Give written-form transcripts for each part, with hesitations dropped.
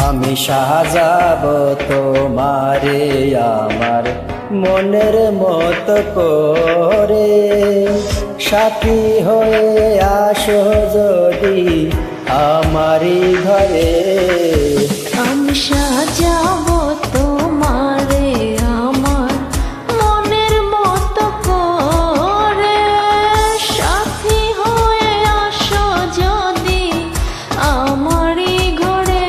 আমি সাজাবো তোমারে আমার মনের মতো করে, সাথী হয়ে আসো যদি আমারই ঘরে। আমি সাজাবো তোমারে আমার মনের মতো করে, সাথী হয়ে আসো যদি আমারই ঘরে।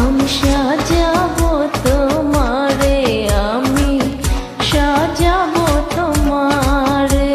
আমি সাজাবো তোমারে, আমি সাজাবো তোমারে।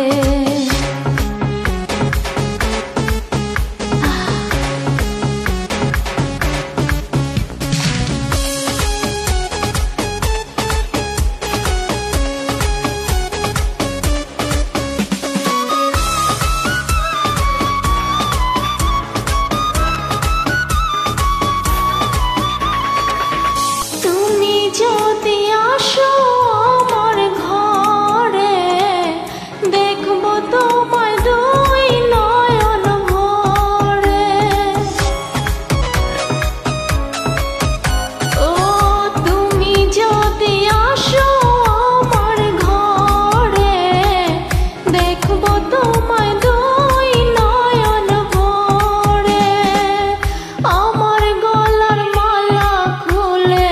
যদি আসো আমার ঘরে, দেখবো তোমায় দুই নয়ন ভরে। ও তুমি যদি আসো আমার ঘরে, দেখবো তোমায় দুই নয়ন ভরে। আমার গলার মালা খুলে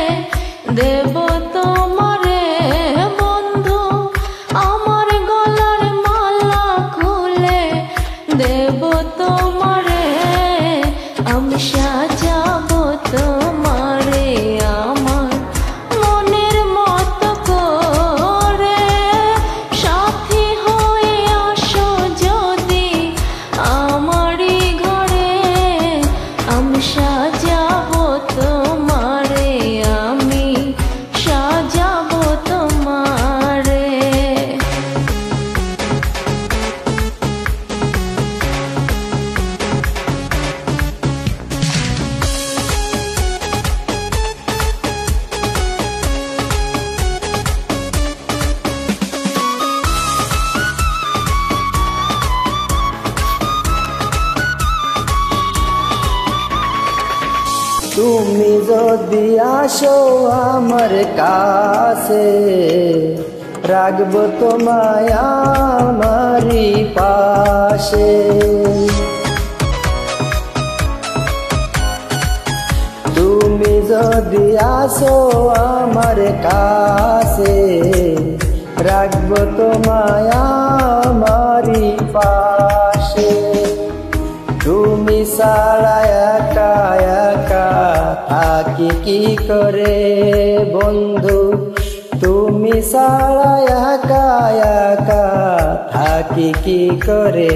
দেব তোমারে বন্ধু, আমার গলার মালা খুলে দেব তোমারে। আমি সাজাবো তোমারে আমার মনের মতো করে, সাথী হয়ে আসো যদি আমারই ঘরে। আমি সাজাবো তোমারে, আমি সাজাবো তোমারে। তুমি যদি আসো আমার কাছে, রাখবো তোমায় আমারই পাশে। তুমি যদি আসো আমার কাছে, রাখবো তোমায় আমারই পাশে। তুমি ছাড়া একা একা থাকি কি করে বন্ধু, তুমি ছাড়া একা একা থাকি কি করে।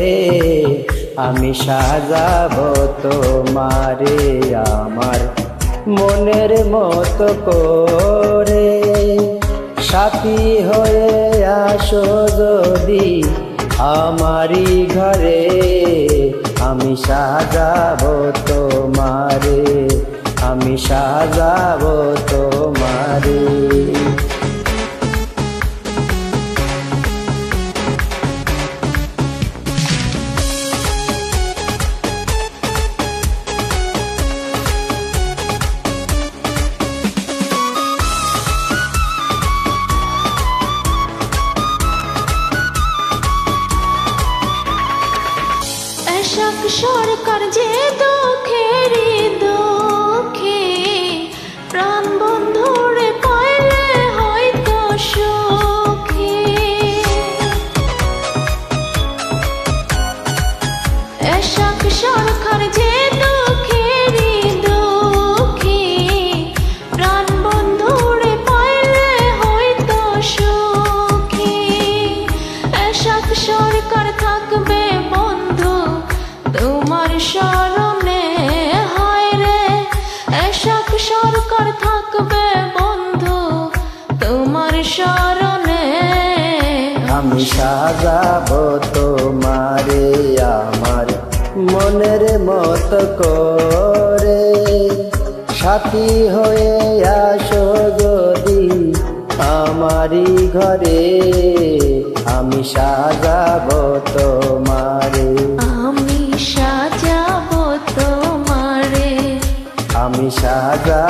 আমি সাজাবো তোমারে আমার মনের মতো করে, সাথী হয়ে আসো যদি আমারই ঘরে। আমি সাজাবো তোমারে, আমি সাজাবো তোমারে। এশাক সরকার যে দুঃখেরই দুঃখী, প্রাণ বন্ধুরে পাইলে হয়তো সুখী। এশাক সরকার যে দুঃখেরই দুঃখী, প্রাণ বন্ধুরে পাইলে হয়তো সুখী। এশাক সরকার থাকবে বন্ধু তোমার শরণে, হায় রে। এশাক সরকার থাকবে বন্ধু তোমার শরণে। আমি সাজাবো তোমারে আমার মনের মতো করে, সাথী হয়ে আসো যদি আমারই ঘরে। আমি সাজাবো তোমারে, আমি সাজাবো তোমারে, আমি সাজাবো